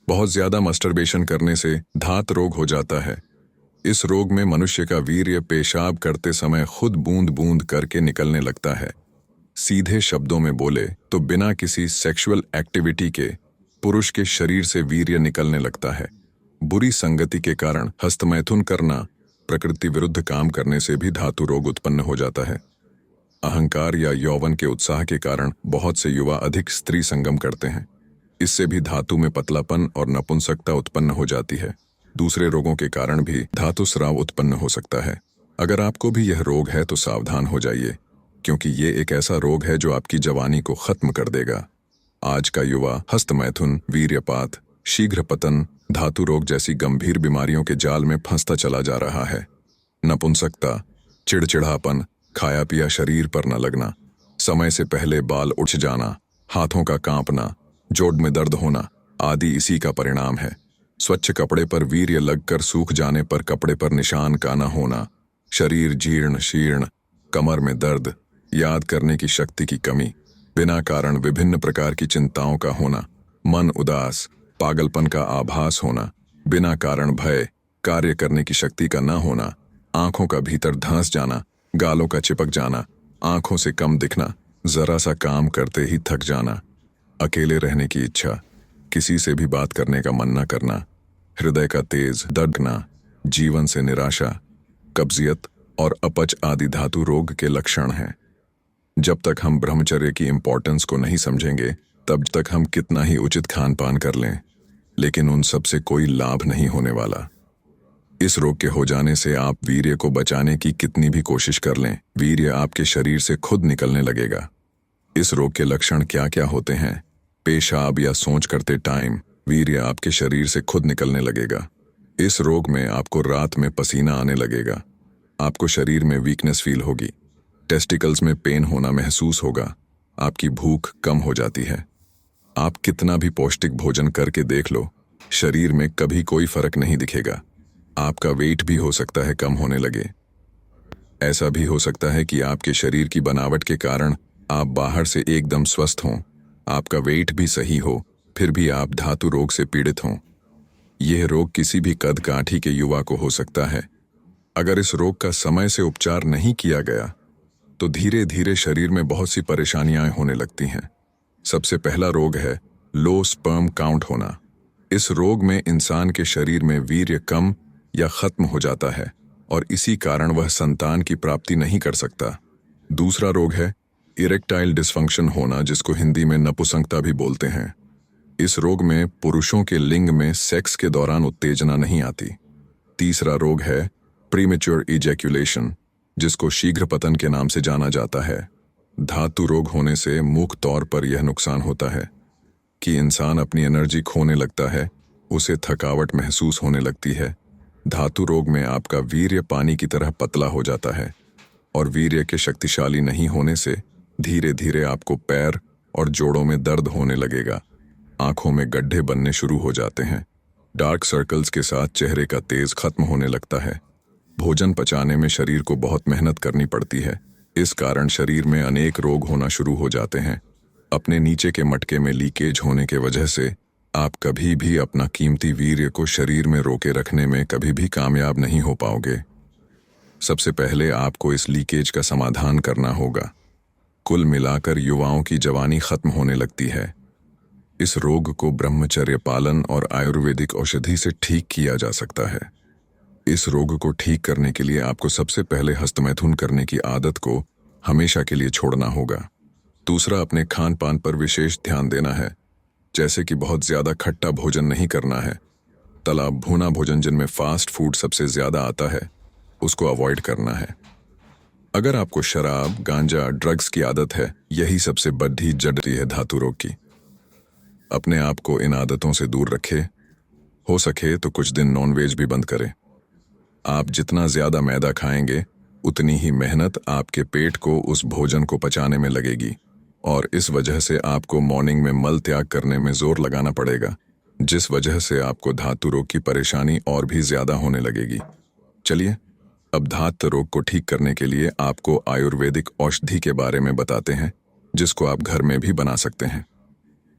बहुत ज्यादा मस्टरबेशन करने से धात रोग हो जाता है। इस रोग में मनुष्य का वीर्य पेशाब करते समय खुद बूंद बूंद करके निकलने लगता है। सीधे शब्दों में बोले तो बिना किसी सेक्सुअल एक्टिविटी के पुरुष के शरीर से वीर्य निकलने लगता है। बुरी संगति के कारण हस्तमैथुन करना, प्रकृति विरुद्ध काम करने से भी धातु रोग उत्पन्न हो जाता है। अहंकार या यौवन के उत्साह के कारण बहुत से युवा अधिक स्त्री संगम करते हैं। इससे भी धातु में पतलापन और नपुंसकता उत्पन्न हो जाती है। दूसरे रोगों के कारण भी धातु स्राव उत्पन्न हो सकता है। अगर आपको भी यह रोग है तो सावधान हो जाइए, क्योंकि ये एक ऐसा रोग है जो आपकी जवानी को खत्म कर देगा। आज का युवा हस्तमैथुन, वीर्यपात, शीघ्र पतन, धातु रोग जैसी गंभीर बीमारियों के जाल में फंसता चला जा रहा है। नपुंसकता, चिड़चिड़ापन, खाया पिया शरीर पर न लगना, समय से पहले बाल उठ जाना, हाथों का कांपना, जोड़ में दर्द होना आदि इसी का परिणाम है। स्वच्छ कपड़े पर वीर्य लगकर सूख जाने पर कपड़े पर निशान का न होना, शरीर जीर्ण शीर्ण, कमर में दर्द, याद करने की शक्ति की कमी, बिना कारण विभिन्न प्रकार की चिंताओं का होना, मन उदास, पागलपन का आभास होना, बिना कारण भय, कार्य करने की शक्ति का न होना, आंखों का भीतर धंस जाना, गालों का चिपक जाना, आंखों से कम दिखना, जरा सा काम करते ही थक जाना, अकेले रहने की इच्छा, किसी से भी बात करने का मन न करना, हृदय का तेज धड़कना, जीवन से निराशा, कब्जियत और अपच आदि धातु रोग के लक्षण हैं। जब तक हम ब्रह्मचर्य की इंपॉर्टेंस को नहीं समझेंगे तब तक हम कितना ही उचित खान पान कर लें, लेकिन उन सब से कोई लाभ नहीं होने वाला। इस रोग के हो जाने से आप वीर्य को बचाने की कितनी भी कोशिश कर लें, वीर्य आपके शरीर से खुद निकलने लगेगा। इस रोग के लक्षण क्या क्या होते हैं? पेशाब या सोच करते टाइम वीर्य आपके शरीर से खुद निकलने लगेगा। इस रोग में आपको रात में पसीना आने लगेगा, आपको शरीर में वीकनेस फील होगी, टेस्टिकल्स में पेन होना महसूस होगा, आपकी भूख कम हो जाती है। आप कितना भी पौष्टिक भोजन करके देख लो, शरीर में कभी कोई फर्क नहीं दिखेगा। आपका वेट भी हो सकता है कम होने लगे। ऐसा भी हो सकता है कि आपके शरीर की बनावट के कारण आप बाहर से एकदम स्वस्थ हों, आपका वेट भी सही हो, फिर भी आप धातु रोग से पीड़ित हों। यह रोग किसी भी कद काठी के युवा को हो सकता है। अगर इस रोग का समय से उपचार नहीं किया गया तो धीरे धीरे शरीर में बहुत सी परेशानियां होने लगती हैं। सबसे पहला रोग है लो स्पर्म काउंट होना। इस रोग में इंसान के शरीर में वीर्य कम या खत्म हो जाता है और इसी कारण वह संतान की प्राप्ति नहीं कर सकता। दूसरा रोग है इरेक्टाइल डिस्फंक्शन होना, जिसको हिंदी में नपुंसकता भी बोलते हैं। इस रोग में पुरुषों के लिंग में सेक्स के दौरान उत्तेजना नहीं आती। तीसरा रोग है प्रीमेच्योर इजैक्यूलेशन, जिसको शीघ्र पतन के नाम से जाना जाता है। धातु रोग होने से मुख्य तौर पर यह नुकसान होता है कि इंसान अपनी एनर्जी खोने लगता है, उसे थकावट महसूस होने लगती है। धातु रोग में आपका वीर्य पानी की तरह पतला हो जाता है और वीर्य के शक्तिशाली नहीं होने से धीरे धीरे आपको पैर और जोड़ों में दर्द होने लगेगा। आंखों में गड्ढे बनने शुरू हो जाते हैं। डार्क सर्कल्स के साथ चेहरे का तेज खत्म होने लगता है। भोजन पचाने में शरीर को बहुत मेहनत करनी पड़ती है। इस कारण शरीर में अनेक रोग होना शुरू हो जाते हैं। अपने नीचे के मटके में लीकेज होने के वजह से आप कभी भी अपना कीमती वीर्य को शरीर में रोके रखने में कभी भी कामयाब नहीं हो पाओगे। सबसे पहले आपको इस लीकेज का समाधान करना होगा। कुल मिलाकर युवाओं की जवानी खत्म होने लगती है। इस रोग को ब्रह्मचर्य पालन और आयुर्वेदिक औषधि से ठीक किया जा सकता है। इस रोग को ठीक करने के लिए आपको सबसे पहले हस्तमैथुन करने की आदत को हमेशा के लिए छोड़ना होगा। दूसरा, अपने खान पान पर विशेष ध्यान देना है, जैसे कि बहुत ज्यादा खट्टा भोजन नहीं करना है। तला भुना भोजन जिनमें फास्ट फूड सबसे ज्यादा आता है, उसको अवॉइड करना है। अगर आपको शराब, गांजा, ड्रग्स की आदत है, यही सबसे बड़ी जड़ है धातु रोग की। अपने आप को इन आदतों से दूर रखें। हो सके तो कुछ दिन नॉनवेज भी बंद करें। आप जितना ज्यादा मैदा खाएंगे उतनी ही मेहनत आपके पेट को उस भोजन को पचाने में लगेगी और इस वजह से आपको मॉर्निंग में मल त्याग करने में जोर लगाना पड़ेगा, जिस वजह से आपको धातु रोग की परेशानी और भी ज्यादा होने लगेगी। चलिए अब धातु रोग को ठीक करने के लिए आपको आयुर्वेदिक औषधि के बारे में बताते हैं, जिसको आप घर में भी बना सकते हैं।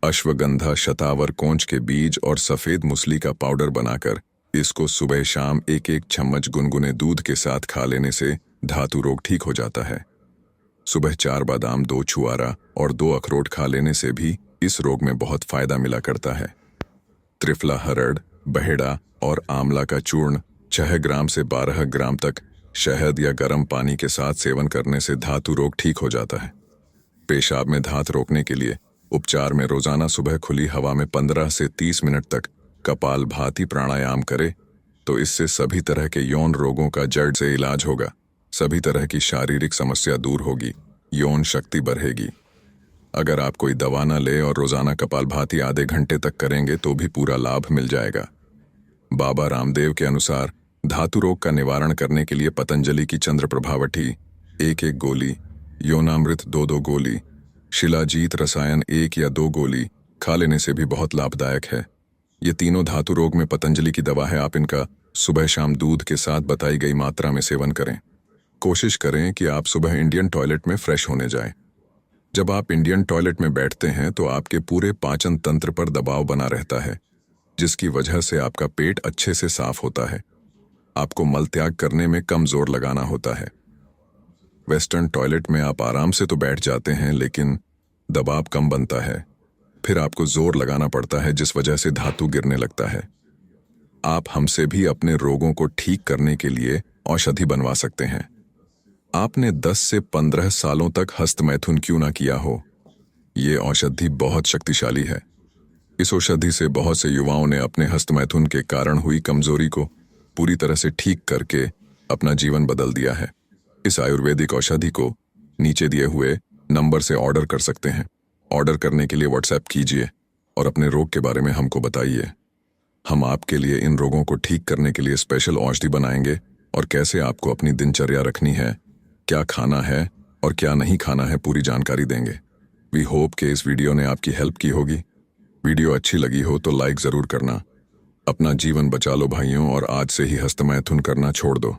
अश्वगंधा, शतावर, कोंच के बीज और सफेद मूसली का पाउडर बनाकर इसको सुबह शाम एक एक चम्मच गुनगुने दूध के साथ खा लेने से धातु रोग ठीक हो जाता है। सुबह 4 बादाम, 2 छुआरा और 2 अखरोट खा लेने से भी इस रोग में बहुत फायदा मिला करता है। त्रिफला, हरड़, बहेड़ा और आंवला का चूर्ण 6 ग्राम से 12 ग्राम तक शहद या गर्म पानी के साथ सेवन करने से धातु रोग ठीक हो जाता है। पेशाब में धात रोकने के लिए उपचार में रोजाना सुबह खुली हवा में 15 से 30 मिनट तक कपालभाति प्राणायाम करे तो इससे सभी तरह के यौन रोगों का जड़ से इलाज होगा, सभी तरह की शारीरिक समस्या दूर होगी, यौन शक्ति बढ़ेगी। अगर आप कोई दवा न ले और रोजाना कपालभाति आधे घंटे तक करेंगे तो भी पूरा लाभ मिल जाएगा। बाबा रामदेव के अनुसार धातु रोग का निवारण करने के लिए पतंजलि की चंद्र प्रभावठी 1-1 गोली, योनामृत 2-2 गोली, शिलाजीत रसायन 1 या 2 गोली खा लेने से भी बहुत लाभदायक है। ये तीनों धातु रोग में पतंजलि की दवा है। आप इनका सुबह शाम दूध के साथ बताई गई मात्रा में सेवन करें। कोशिश करें कि आप सुबह इंडियन टॉयलेट में फ्रेश होने जाएं। जब आप इंडियन टॉयलेट में बैठते हैं तो आपके पूरे पाचन तंत्र पर दबाव बना रहता है, जिसकी वजह से आपका पेट अच्छे से साफ होता है। आपको मल त्याग करने में कम जोर लगाना होता है। वेस्टर्न टॉयलेट में आप आराम से तो बैठ जाते हैं लेकिन दबाव कम बनता है, फिर आपको जोर लगाना पड़ता है जिस वजह से धातु गिरने लगता है। आप हमसे भी अपने रोगों को ठीक करने के लिए औषधि बनवा सकते हैं। आपने 10 से 15 सालों तक हस्तमैथुन क्यों ना किया हो, ये औषधि बहुत शक्तिशाली है। इस औषधि से बहुत से युवाओं ने अपने हस्तमैथुन के कारण हुई कमजोरी को पूरी तरह से ठीक करके अपना जीवन बदल दिया है। इस आयुर्वेदिक औषधि को नीचे दिए हुए नंबर से ऑर्डर कर सकते हैं। ऑर्डर करने के लिए व्हाट्सएप कीजिए और अपने रोग के बारे में हमको बताइए। हम आपके लिए इन रोगों को ठीक करने के लिए स्पेशल औषधि बनाएंगे और कैसे आपको अपनी दिनचर्या रखनी है, क्या खाना है और क्या नहीं खाना है, पूरी जानकारी देंगे। वी होप कि इस वीडियो ने आपकी हेल्प की होगी। वीडियो अच्छी लगी हो तो लाइक ज़रूर करना। अपना जीवन बचा लो भाइयों और आज से ही हस्तमैथुन करना छोड़ दो।